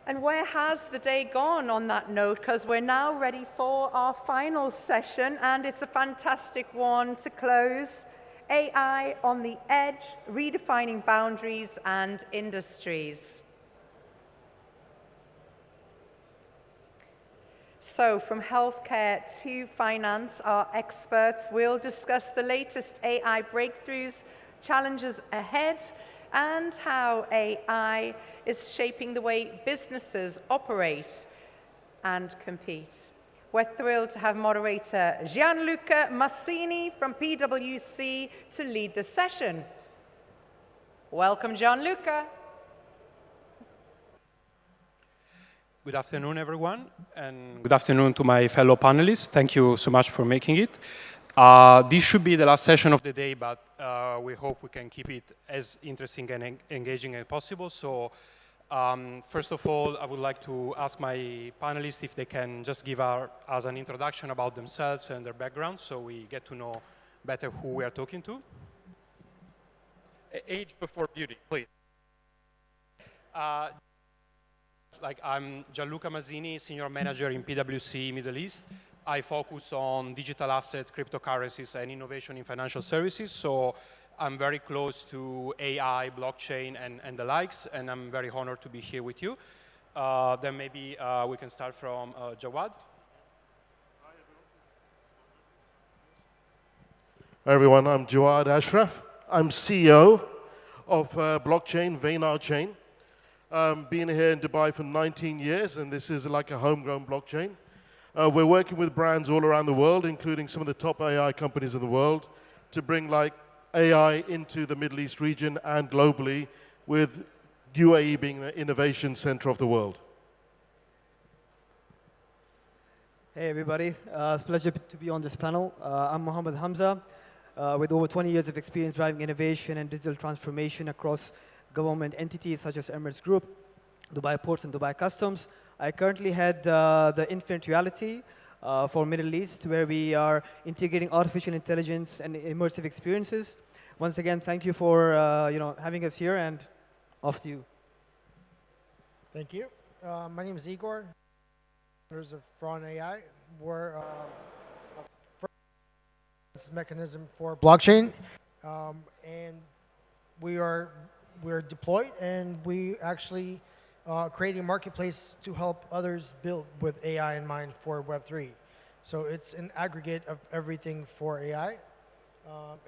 And where has the day gone on that note? Because we're now ready for our final session, and it's a fantastic one to close. AI on the Edge, Redefining Boundaries and Industries. So from healthcare to finance, our experts will discuss the latest AI breakthroughs, challenges ahead, and how AI is shaping the way businesses operate and compete. We're thrilled to have moderator Gianluca Massini from PwC to lead the session. Welcome, Gianluca. Good afternoon, everyone, and good afternoon to my fellow panelists. Thank you so much for making it. This should be the last session of the day, but we hope we can keep it as interesting and engaging as possible. So first of all, I would like to ask my panelists if they can just give us an introduction about themselves and their background so we get to know better who we are talking to. Age before beauty, please. I'm Gianluca Mazzini, Senior Manager in PwC Middle East. I focus on digital asset, cryptocurrencies, and innovation in financial services. So I'm very close to AI, blockchain, and the likes, and I'm very honored to be here with you. Then maybe we can start from Jawad. Hi everyone, I'm Jawad Ashraf. I'm CEO of blockchain, Vaynar Chain. Been here in Dubai for 19 years, and this is like a homegrown blockchain. We're working with brands all around the world, including some of the top AI companies in the world, to bring like AI into the Middle East region and globally, with UAE being the innovation center of the world. Hey everybody, it's a pleasure to be on this panel. I'm Mohammed Hamza, with over 20 years of experience driving innovation and digital transformation across government entities such as Emirates Group, Dubai Ports, and Dubai Customs. I currently head the Infinite Reality for Middle East, where we are integrating artificial intelligence and immersive experiences. Once again, thank you for having us here, and off to you. Thank you. My name is Igor. Founders of Fraud AI. We're a first mechanism for blockchain, and we're deployed, and we actually creating a marketplace to help others build with AI in mind for Web3. So it's an aggregate of everything for AI,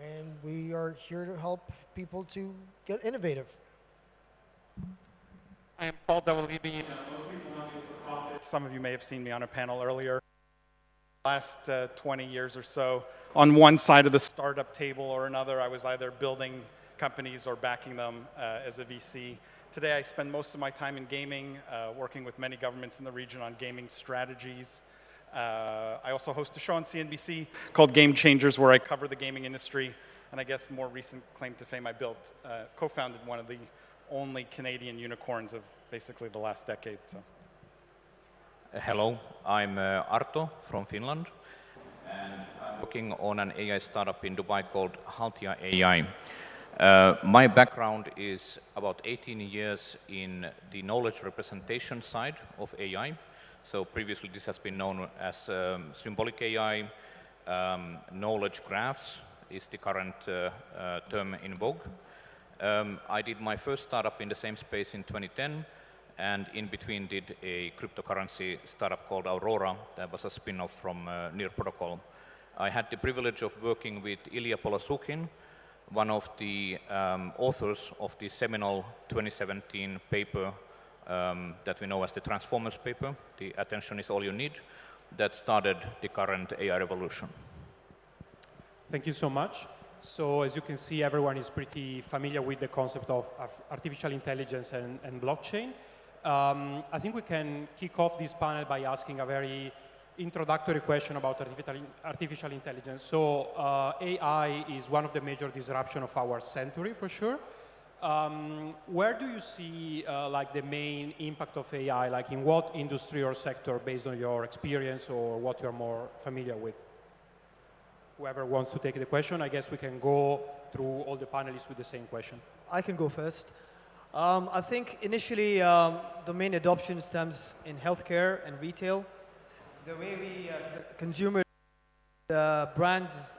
and we are here to help people to get innovative. I am Paul Dawalibi. Most people know me as the Prophet. Some of you may have seen me on a panel earlier. Last 20 years or so, on one side of the startup table or another, I was either building companies or backing them as a VC. Today, I spend most of my time in gaming, working with many governments in the region on gaming strategies. I also host a show on CNBC called Game Changers, where I cover the gaming industry. And I guess more recent claim to fame, I built, co-founded one of the only Canadian unicorns of basically the last decade. So. Hello, I'm Arto from Finland, and I'm working on an AI startup in Dubai called Haltia AI. My background is about 18 years in the knowledge representation side of AI. So previously this has been known as symbolic AI. Knowledge graphs is the current term in vogue. I did my first startup in the same space in 2010, and in between did a cryptocurrency startup called Aurora that was a spin-off from Near Protocol. I had the privilege of working with Ilya Polosukhin, one of the authors of the seminal 2017 paper that we know as the Transformers paper, The Attention is All You Need, that started the current AI revolution. Thank you so much. So as you can see, everyone is pretty familiar with the concept of artificial intelligence and blockchain. I think we can kick off this panel by asking a very introductory question about artificial intelligence. So AI is one of the major disruptions of our century, for sure. Where do you see like the main impact of AI, like in what industry or sector, based on your experience or what you're more familiar with? Whoever wants to take the question, I guess we can go through all the panelists with the same question. I can go first. I think initially the main adoption stems in healthcare and retail. The way the consumer brands,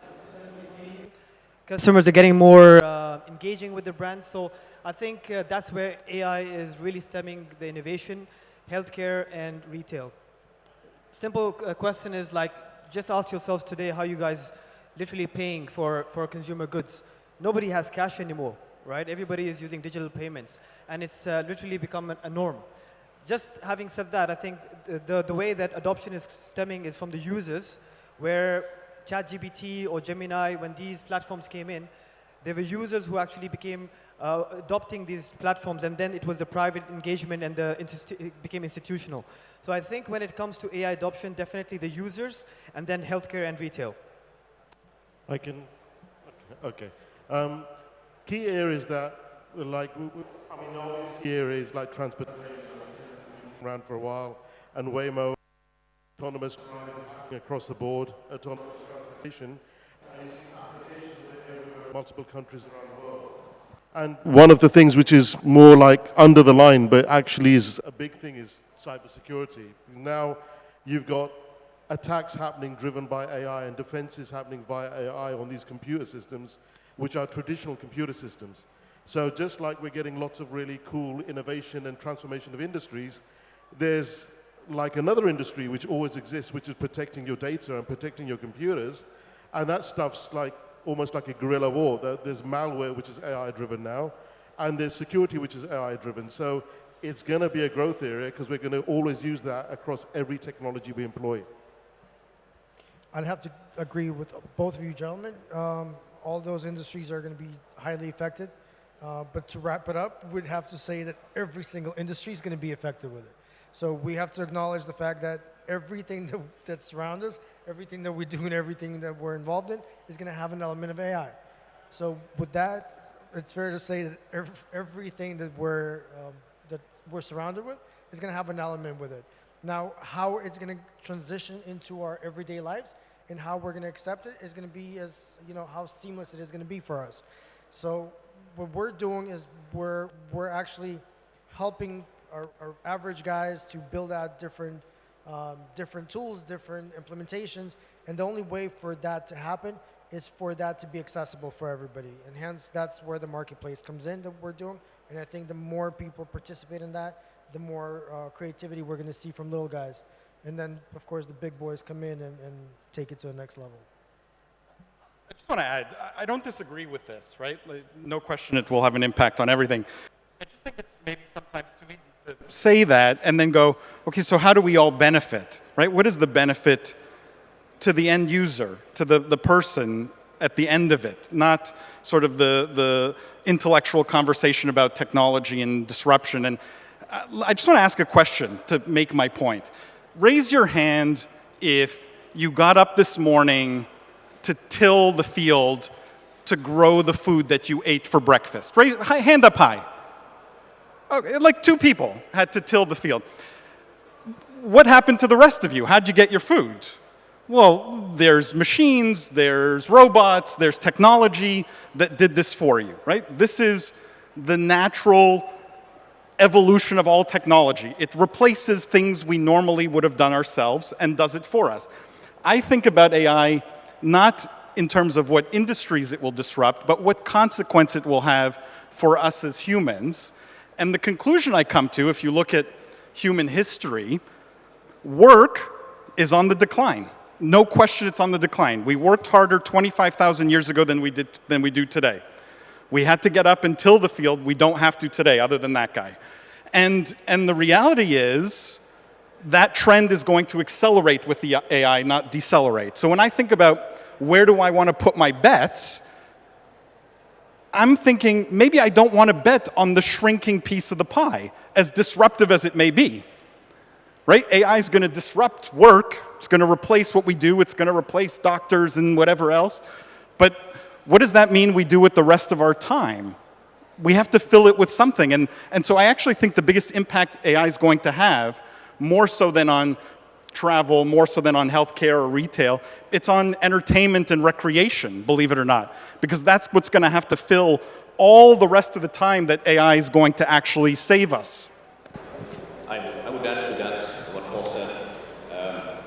customers are getting more engaging with the brands. So I think that's where AI is really stemming the innovation, healthcare and retail. Simple question is like, just ask yourselves today how you guys literally paying for consumer goods. Nobody has cash anymore, right? Everybody is using digital payments, and it's literally become a norm. Just having said that, I think the way that adoption is stemming is from the users, where ChatGPT or Gemini, when these platforms came in, there were users who actually became adopting these platforms, and then it was the private engagement and it became institutional. So I think when it comes to AI adoption, definitely the users, and then healthcare and retail. I can, okay. Key areas that, like, key areas like transportation, around for a while, and Waymo, autonomous driving across the board, autonomous transportation, is applications in multiple countries around the world. And one of the things which is more like under the line, but actually is a big thing, is cybersecurity. Now you've got attacks happening driven by AI and defenses happening via AI on these computer systems, which are traditional computer systems. So just like we're getting lots of really cool innovation and transformation of industries, there's like another industry which always exists, which is protecting your data and protecting your computers. And that stuff's like almost like a guerrilla war. There's malware, which is AI-driven now, and there's security, which is AI-driven. So it's going to be a growth area because we're going to always use that across every technology we employ. I'd have to agree with both of you gentlemen. All those industries are going to be highly affected. But to wrap it up, we'd have to say that every single industry is going to be affected with it. So we have to acknowledge the fact that everything that surrounds us, everything that we do and everything that we're involved in is going to have an element of AI. So with that, it's fair to say that everything that we're surrounded with is going to have an element with it. Now, how it's going to transition into our everyday lives and how we're going to accept it is going to be as, you know, how seamless it is going to be for us. So what we're doing is we're actually helping our average guys to build out different tools, different implementations, and the only way for that to happen is for that to be accessible for everybody. And hence, that's where the marketplace comes in that we're doing. And I think the more people participate in that, the more creativity we're going to see from little guys. And then, of course, the big boys come in and take it to the next level. I just want to add, I don't disagree with this, right? Like, no question it will have an impact on everything. I just think it's maybe sometimes too easy to say that and then go, okay, so how do we all benefit, right? What is the benefit to the end user, to the person at the end of it, not sort of the intellectual conversation about technology and disruption. And I just want to ask a question to make my point. Raise your hand if you got up this morning to till the field to grow the food that you ate for breakfast. Raise, hand up high. Okay, like 2 people had to till the field. What happened to the rest of you? How'd you get your food? Well, there's machines, there's robots, there's technology that did this for you, right? This is the natural evolution of all technology. It replaces things we normally would have done ourselves and does it for us. I think about AI not in terms of what industries it will disrupt, but what consequence it will have for us as humans. And the conclusion I come to, if you look at human history, work is on the decline. No question it's on the decline. We worked harder 25,000 years ago than we do today. We had to get up and till the field. We don't have to today, other than that guy. And the reality is that trend is going to accelerate with the AI, not decelerate. So when I think about where do I want to put my bets, I'm thinking maybe I don't want to bet on the shrinking piece of the pie, as disruptive as it may be. Right? AI is going to disrupt work. It's going to replace what we do. It's going to replace doctors and whatever else. But what does that mean we do with the rest of our time? We have to fill it with something. And so I actually think the biggest impact AI is going to have, more so than on travel, more so than on healthcare or retail, it's on entertainment and recreation, believe it or not. Because that's what's going to have to fill all the rest of the time that AI is going to actually save us. I would add to that what Paul said.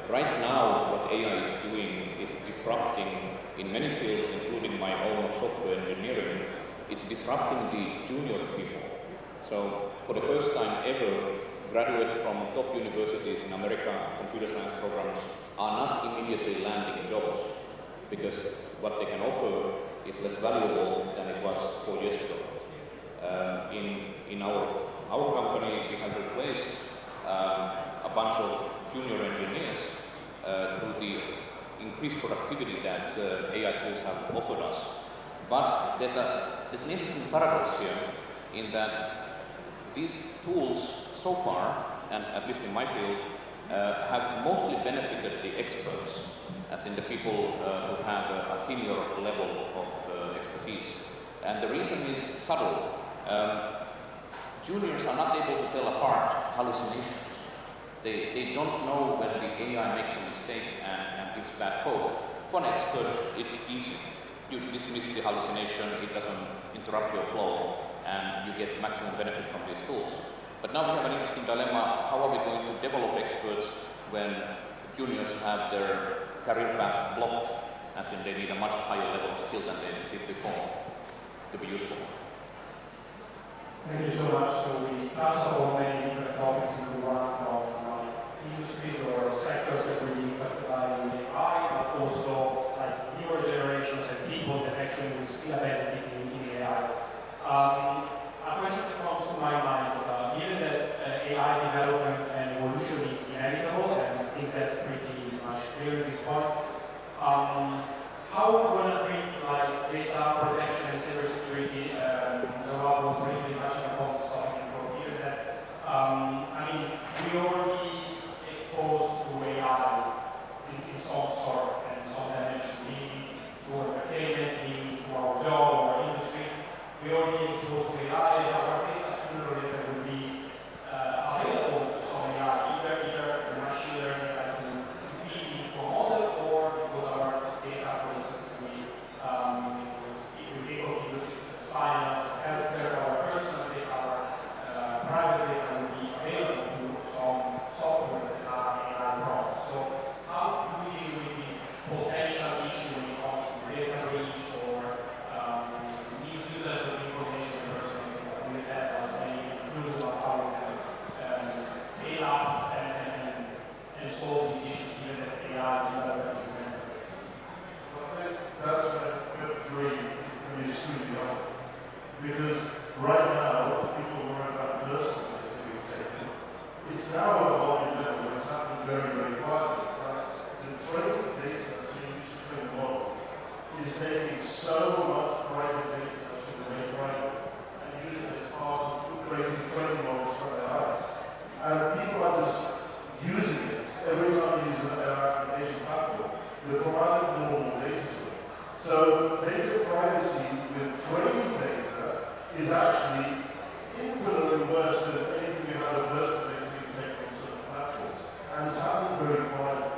Right now, what AI is doing is disrupting in many fields, including my own software engineering. It's disrupting the junior people. So for the first time ever, graduates from top universities in America, computer science programs, are not immediately landing jobs because what they can offer is less valuable than it was 4 years ago. In our company, we have replaced a bunch of junior engineers through the increased productivity that AI tools have offered us. But there's an interesting paradox here in that these tools so far, and at least in my field, have mostly benefited the experts, as in the people who have a senior level of expertise. And the reason is subtle. Juniors are not able to tell apart hallucinations. They don't know when the AI makes a mistake and gives bad code. For an expert, it's easy. You dismiss the hallucination, it doesn't interrupt your flow, and you get maximum benefit from these tools. But now we have an interesting dilemma. How are we going to develop experts when juniors have their career path blocked, as in they need a much higher level of skill than they did before to be useful? Thank you so much. So we touched upon many different topics into one, from industries or sectors that will be impacted by AI, but also like newer generations and people that actually will see a benefit in AI. A question that comes to my mind, given that AI development and evolution is inevitable, and I think that's pretty much clear at this point, how are we going to treat like data protection and cybersecurity? Joao was briefly touching upon this topic before, given that, I mean, we already exposed to AI in some sort and some dimension, being to entertainment, being to our job or our industry. We already exposed to AI, and our data sooner or later will be available to some AI, either the machine learning like to feed into a model, or because our data, for instance, if we take of industries as finance or healthcare, our personal data, our private data will be available to some softwares that are AI products. So how do we deal with this potential issue when it comes to data breach or misuse of information and personal data? Do we have any clues about how we can scale up and solve these issues given that AI development is mentioned? I think that's where Web3 can be extremely helpful. Because right now, people worry about personal data being taken. It's now at a whole new level, and it's happening very, very quietly. Right? The training data that's being used to train models is taking so much private data that should remain private and using it as part of creating training models for AIs. And people are just using it every time they use an AI application platform. They're providing normal data to it. So data privacy with training data is actually infinitely worse than anything you had of personal data being taken on certain platforms. And it's happening very quietly.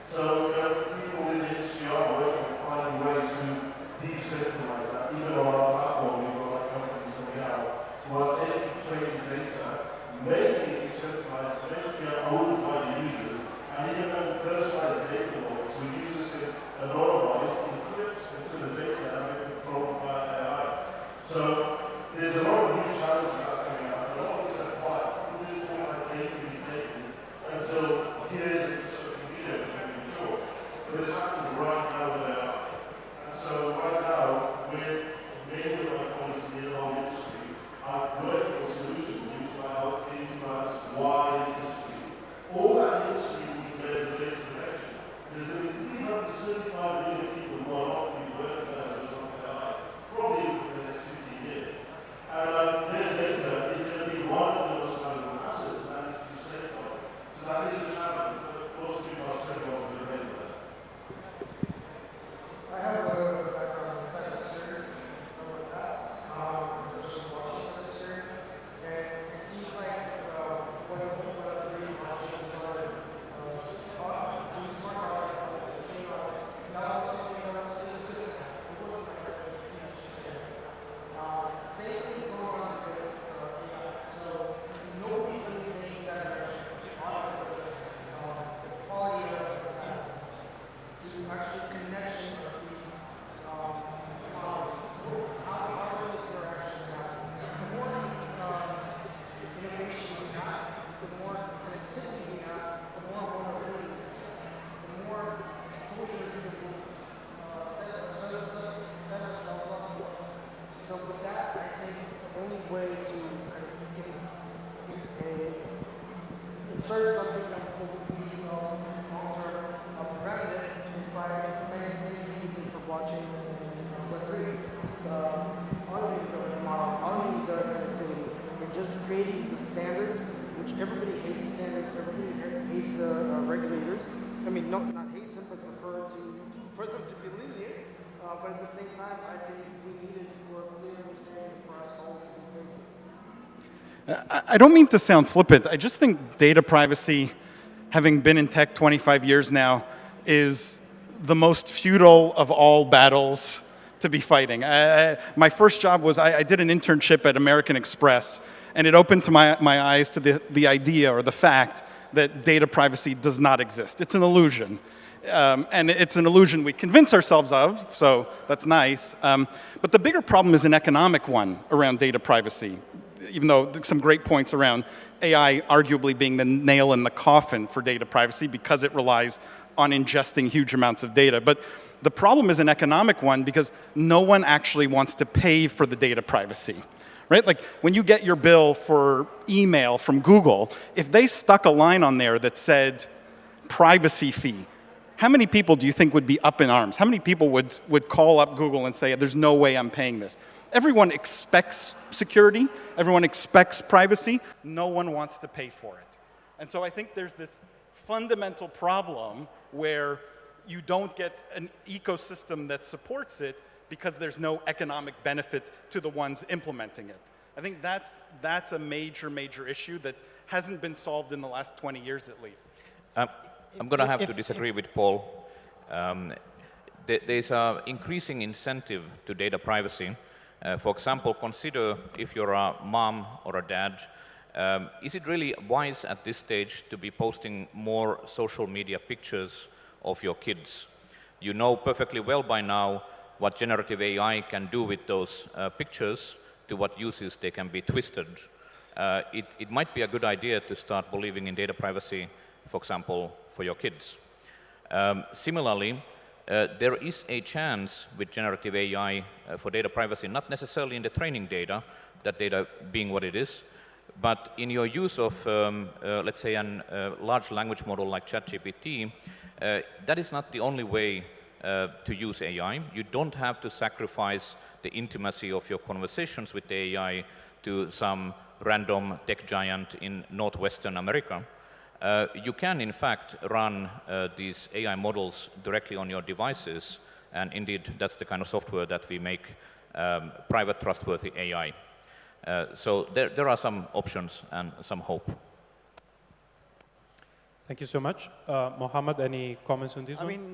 So people in the industry are working on finding ways to decentralize that. Even on our platform, we've got like companies coming out who are taking training data, making it decentralized, making it owned by the users, and even having personalized data models so users can anonymize, encrypt into the data and make it controlled by AI. So there's a lot of new challenges that are coming out, and a lot of these are quiet. People didn't talk about data being taken until years into social media became mature. But it's happening right now where they are. And so right now, many of my colleagues in the whole industry are working on solutions to help influence why the industry. All that industry needs is data protection. There's going to be 375 million people who are not going to be working as a result of AI, probably in the next 15 years. And their data is going to be one of the most valuable assets that needs to be safeguarded. So that is a challenge, but most people are safeguarding the data. started something that will be long-term preventative is by implementing safety for blockchain and Web3. It's automating the models, automating the connectivity, and just creating the standards, which everybody hates the standards, everybody hates the regulators. I mean, not hates them, but prefer for them to be lenient. But at the same time, I think we need it for a clear understanding for us all to be safe. I don't mean to sound flippant. I just think data privacy, having been in tech 25 years now, is the most futile of all battles to be fighting. My first job was I did an internship at American Express, and it opened to my eyes to the idea or the fact that data privacy does not exist. It's an illusion. And it's an illusion we convince ourselves of, so that's nice. But the bigger problem is an economic one around data privacy, even though some great points around AI arguably being the nail in the coffin for data privacy because it relies on ingesting huge amounts of data. But the problem is an economic one because no one actually wants to pay for the data privacy. Right? Like when you get your bill for email from Google, if they stuck a line on there that said privacy fee, how many people do you think would be up in arms? How many people would call up Google and say, there's no way I'm paying this? Everyone expects security. Everyone expects privacy. No one wants to pay for it. And so I think there's this fundamental problem where you don't get an ecosystem that supports it because there's no economic benefit to the ones implementing it. I think that's a major, major issue that hasn't been solved in the last 20 years at least. I'm going to have to disagree with Paul. There's an increasing incentive to data privacy. For example, consider if you're a mom or a dad, is it really wise at this stage to be posting more social media pictures of your kids? You know perfectly well by now what generative AI can do with those pictures, to what uses they can be twisted. It might be a good idea to start believing in data privacy, for example, for your kids. Similarly, there is a chance with generative AI for data privacy, not necessarily in the training data, that data being what it is, but in your use of, let's say, a large language model like ChatGPT, that is not the only way to use AI. You don't have to sacrifice the intimacy of your conversations with the AI to some random tech giant in Northwestern America. You can, in fact, run these AI models directly on your devices, and indeed, that's the kind of software that we make private, trustworthy AI. So there are some options and some hope. Thank you so much. Mohammed, any comments on this one? I mean,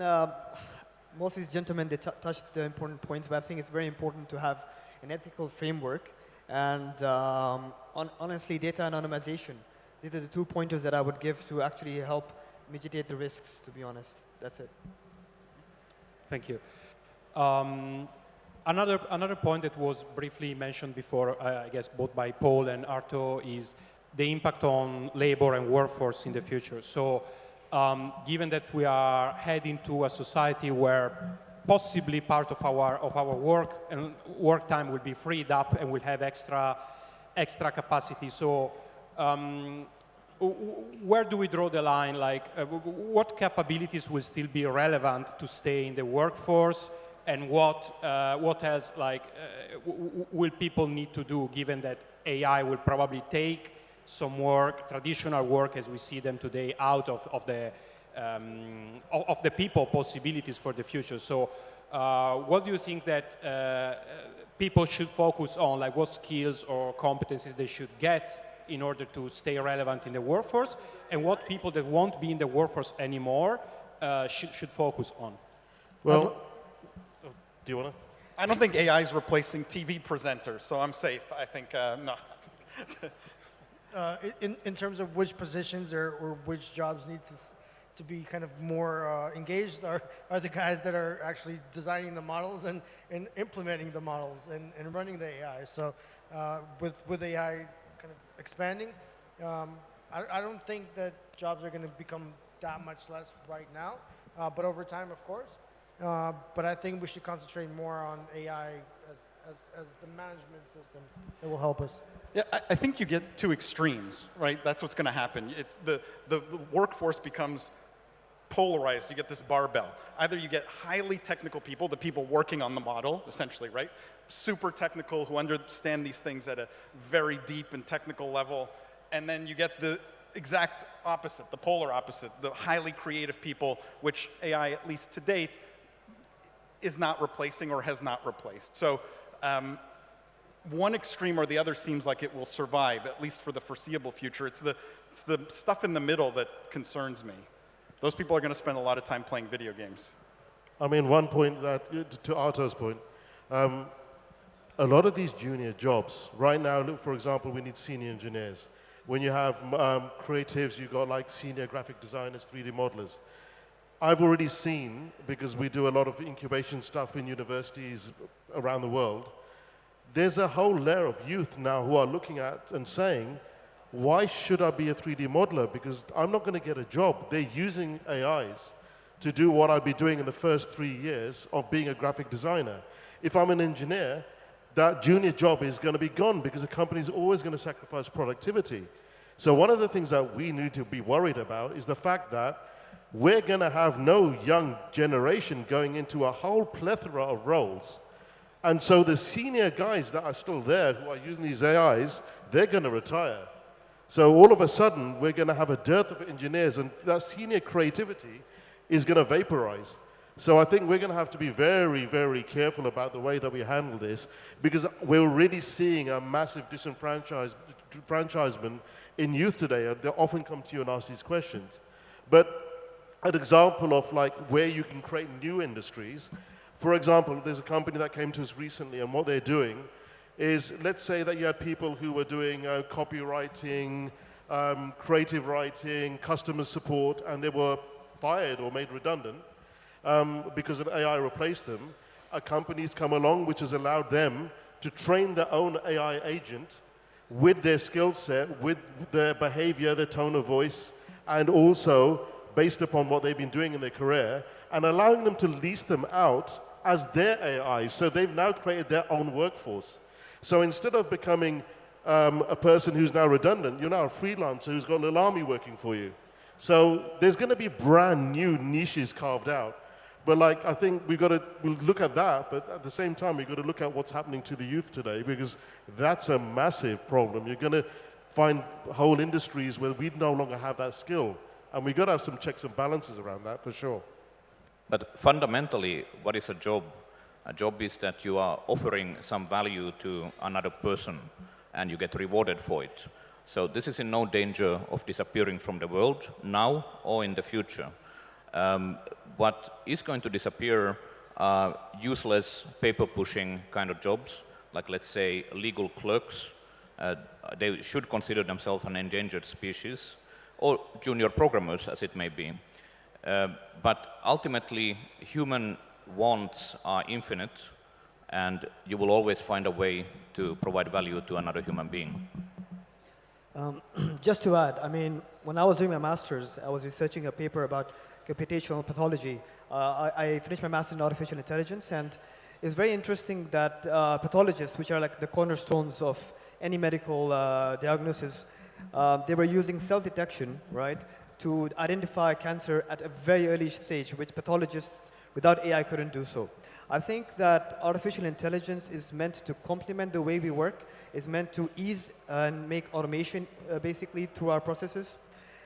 most of these gentlemen, they touched the important points, but I think it's very important to have an ethical framework and, honestly, data anonymization. These are the 2 pointers that I would give to actually help mitigate the risks, to be honest. That's it. Thank you. Another point that was briefly mentioned before, I guess both by Paul and Arto, is the impact on labor and workforce in the future. So given that we are heading to a society where possibly part of our work time will be freed up and will have extra capacity. So where do we draw the line? Like, what capabilities will still be relevant to stay in the workforce, and what else, like, will people need to do, given that AI will probably take some work, traditional work as we see them today, out of the people possibilities for the future. So what do you think that people should focus on, like what skills or competencies they should get in order to stay relevant in the workforce, and what people that won't be in the workforce anymore should focus on? Well, do you want to? I don't think AI is replacing TV presenters, so I'm safe. I think, no. In terms of which positions or which jobs need to be kind of more engaged are the guys that are actually designing the models and implementing the models and running the AI. So with AI kind of expanding, I don't think that jobs are going to become that much less right now, but over time, of course. But I think we should concentrate more on AI as the management system that will help us. Yeah, I think you get two extremes, right? That's what's going to happen. It's the workforce becomes polarized. You get this barbell. Either you get highly technical people, the people working on the model, essentially, right? Super technical who understand these things at a very deep and technical level. And then you get the exact opposite, the polar opposite, the highly creative people, which AI, at least to date, is not replacing or has not replaced. So one extreme or the other seems like it will survive, at least for the foreseeable future. It's the stuff in the middle that concerns me. Those people are going to spend a lot of time playing video games. I mean, one point that, to Arto's point, a lot of these junior jobs, right now, for example, we need senior engineers. When you have creatives, you've got like senior graphic designers, 3D modelers. I've already seen, because we do a lot of incubation stuff in universities around the world, there's a whole layer of youth now who are looking at and saying, why should I be a 3D modeler? Because I'm not going to get a job. They're using AIs to do what I'd be doing in the first 3 years of being a graphic designer. If I'm an engineer, that junior job is going to be gone because the company's always going to sacrifice productivity. So one of the things that we need to be worried about is the fact that we're going to have no young generation going into a whole plethora of roles. And so the senior guys that are still there who are using these AIs, they're going to retire. So all of a sudden, we're going to have a dearth of engineers, and that senior creativity is going to vaporize. So I think we're going to have to be very, very careful about the way that we handle this, because we're already seeing a massive disenfranchisement in youth today, and they often come to you and ask these questions. But an example of like where you can create new industries, for example, there's a company that came to us recently, and what they're doing is, let's say that you had people who were doing copywriting, creative writing, customer support, and they were fired or made redundant because an AI replaced them. A company's come along which has allowed them to train their own AI agent with their skill set, with their behavior, their tone of voice, and also based upon what they've been doing in their career, and allowing them to lease them out as their AI. So they've now created their own workforce. So instead of becoming a person who's now redundant, you're now a freelancer who's got a little army working for you. So there's going to be brand new niches carved out. But like, I think we'll look at that, but at the same time, we've got to look at what's happening to the youth today, because that's a massive problem. You're going to find whole industries where we no longer have that skill. And we've got to have some checks and balances around that, for sure. But fundamentally, what is a job? A job is that you are offering some value to another person, and you get rewarded for it. So this is in no danger of disappearing from the world now or in the future. What is going to disappear are useless paper-pushing kind of jobs, like, let's say, legal clerks. They should consider themselves an endangered species, or junior programmers, as it may be. But ultimately, human wants are infinite, and you will always find a way to provide value to another human being. Just to add, I mean, when I was doing my master's, I was researching a paper about computational pathology. I finished my master's in artificial intelligence, and it's very interesting that pathologists, which are like the cornerstones of any medical diagnosis, they were using self-detection, right, to identify cancer at a very early stage, which pathologists without AI couldn't do so. I think that artificial intelligence is meant to complement the way we work, is meant to ease and make automation basically through our processes.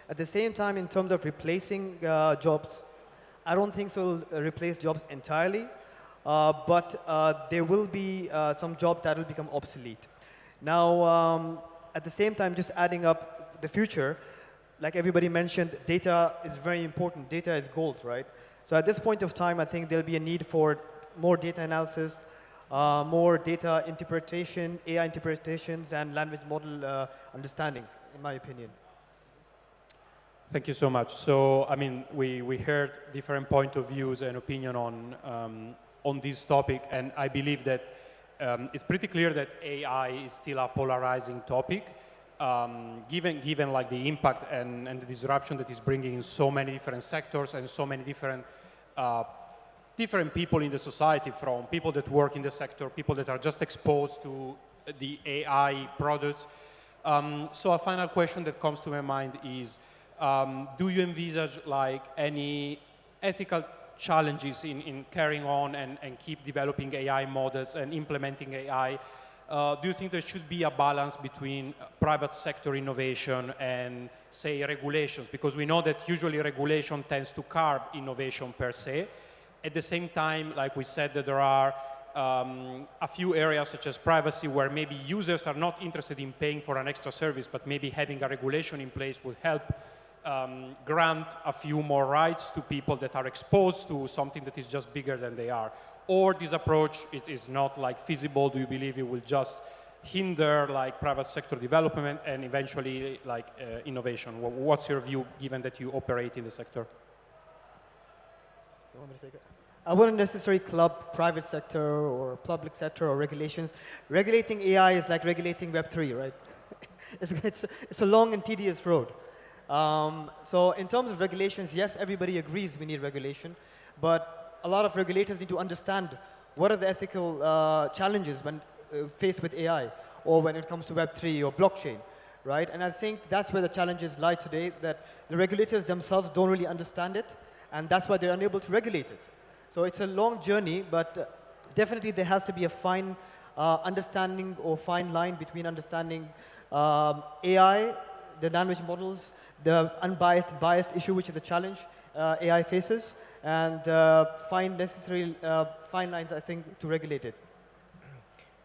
At the same time, in terms of replacing jobs, I don't think so will replace jobs entirely, but there will be some jobs that will become obsolete. Now, at the same time, just adding up the future, like everybody mentioned, data is very important. Data is gold, right? So at this point of time, I think there'll be a need for more data analysis, more data interpretation, AI interpretations, and language model understanding, in my opinion. Thank you so much. So, I mean, we heard different point of views and opinion on this topic, and I believe that it's pretty clear that AI is still a polarizing topic, given like the impact and the disruption that is bringing in so many different sectors and so many different people in the society, from people that work in the sector, people that are just exposed to the AI products. So a final question that comes to my mind is, do you envisage like any ethical challenges in carrying on and keep developing AI models and implementing AI? Do you think there should be a balance between private sector innovation and, say, regulations? Because we know that usually regulation tends to curb innovation per se. At the same time, like we said, that there are a few areas such as privacy where maybe users are not interested in paying for an extra service, but maybe having a regulation in place would help grant a few more rights to people that are exposed to something that is just bigger than they are. Or this approach is not like feasible? Do you believe it will just hinder like private sector development and eventually like innovation? What's your view given that you operate in the sector? You want me to take it? I wouldn't necessarily club private sector or public sector or regulations. Regulating AI is like regulating Web3, right? it's a long and tedious road. So in terms of regulations, yes, everybody agrees we need regulation, but a lot of regulators need to understand what are the ethical challenges when faced with AI or when it comes to Web3 or blockchain, right? And I think that's where the challenges lie today, that the regulators themselves don't really understand it, and that's why they're unable to regulate it. So it's a long journey, but definitely there has to be a fine understanding or fine line between understanding AI, the language models, the unbiased, biased issue, which is a challenge AI faces, and find necessary fine lines, I think, to regulate it.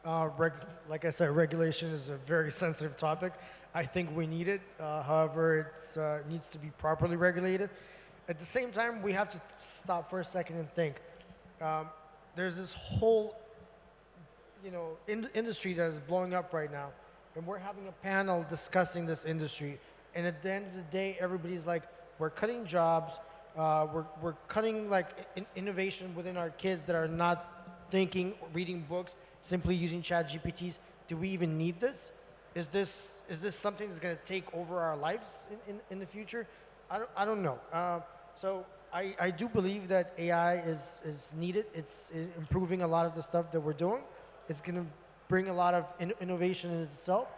Like I said, regulation is a very sensitive topic. I think we need it. However, it needs to be properly regulated. At the same time, we have to stop for a second and think. There's this whole, industry that is blowing up right now, and we're having a panel discussing this industry. And at the end of the day, everybody's like, we're cutting jobs. We're cutting like innovation within our kids that are not thinking, reading books, simply using ChatGPTs. Do we even need this? Is this something that's going to take over our lives in the future? I don't know. So I do believe that AI is needed. It's improving a lot of the stuff that we're doing. It's going to bring a lot of innovation in itself.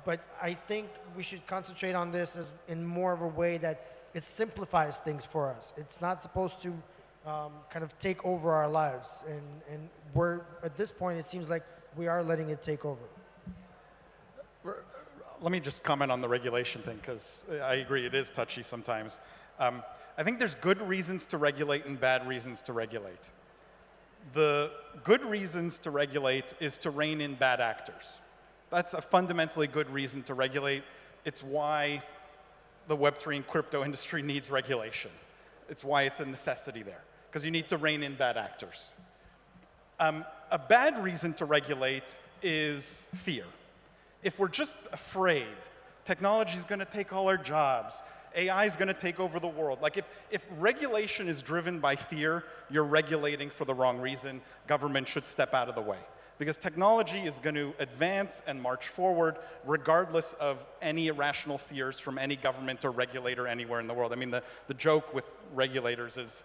But I think we should concentrate on this as in more of a way that it simplifies things for us. It's not supposed to kind of take over our lives. And we're, at this point, it seems like we are letting it take over. Let me just comment on the regulation thing, because I agree, it is touchy sometimes. I think there's good reasons to regulate and bad reasons to regulate. The good reasons to regulate is to rein in bad actors. That's a fundamentally good reason to regulate. It's why the Web3 and crypto industry needs regulation. It's why it's a necessity there, because you need to rein in bad actors. A bad reason to regulate is fear. If we're just afraid, technology is going to take all our jobs, AI is going to take over the world. Like if regulation is driven by fear, you're regulating for the wrong reason. Government should step out of the way. Because technology is going to advance and march forward regardless of any irrational fears from any government or regulator anywhere in the world. I mean, the joke with regulators is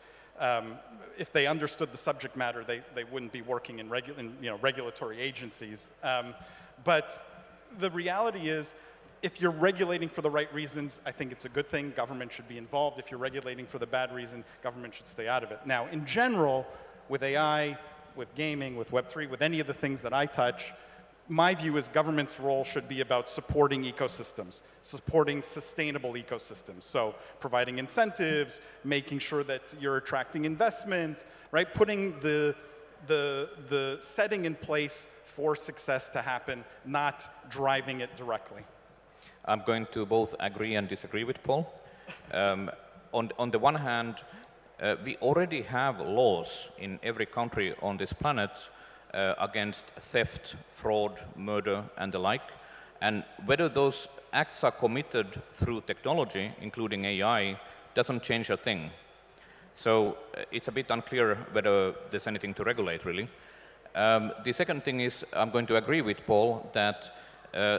if they understood the subject matter, they wouldn't be working in regulatory agencies. But the reality is, if you're regulating for the right reasons, I think it's a good thing. Government should be involved. If you're regulating for the bad reason, government should stay out of it. Now, in general, with AI, with gaming, with Web3, with any of the things that I touch, my view is government's role should be about supporting ecosystems, supporting sustainable ecosystems. So providing incentives, making sure that you're attracting investment, right? Putting the setting in place for success to happen, not driving it directly. I'm going to both agree and disagree with Paul. On the one hand, we already have laws in every country on this planet against theft, fraud, murder, and the like. And whether those acts are committed through technology, including AI, doesn't change a thing. So it's a bit unclear whether there's anything to regulate, really. The second thing is, I'm going to agree with Paul that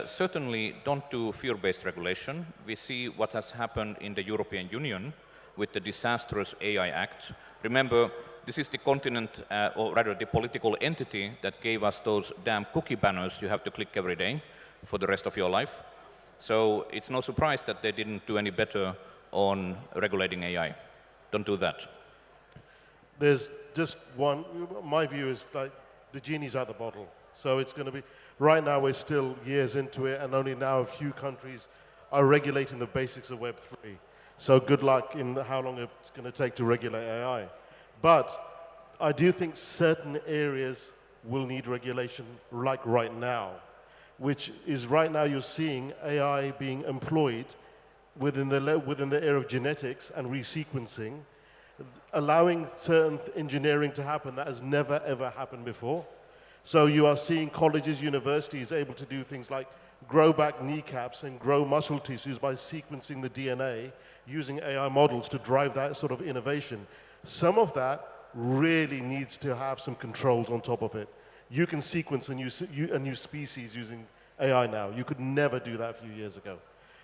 certainly don't do fear-based regulation. We see what has happened in the European Union with the disastrous AI Act. Remember, This is the continent, or rather the political entity that gave us those damn cookie banners you have to click every day for the rest of your life. So it's no surprise that they didn't do any better on regulating AI. Don't do that. There's just one, my view is like the genie's out the bottle. So it's going to be, right now we're still years into it, and only now a few countries are regulating the basics of Web3. So good luck in how long it's going to take to regulate AI. But I do think certain areas will need regulation, like right now, which is right now you're seeing AI being employed within the area of genetics and resequencing, allowing certain engineering to happen that has never, ever happened before. So you are seeing colleges, universities able to do things like grow back kneecaps and grow muscle tissues by sequencing the DNA using AI models to drive that sort of innovation. Some of that really needs to have some controls on top of it. You can sequence a new species using AI now. You could never do that a few years ago.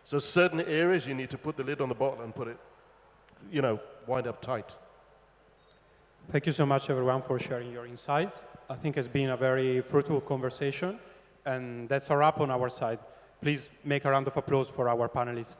So certain areas you need to put the lid on the bottle and put it, wind up tight. Thank you so much, everyone, for sharing your insights. I think it's been a very fruitful conversation, and that's a wrap on our side. Please make a round of applause for our panelists.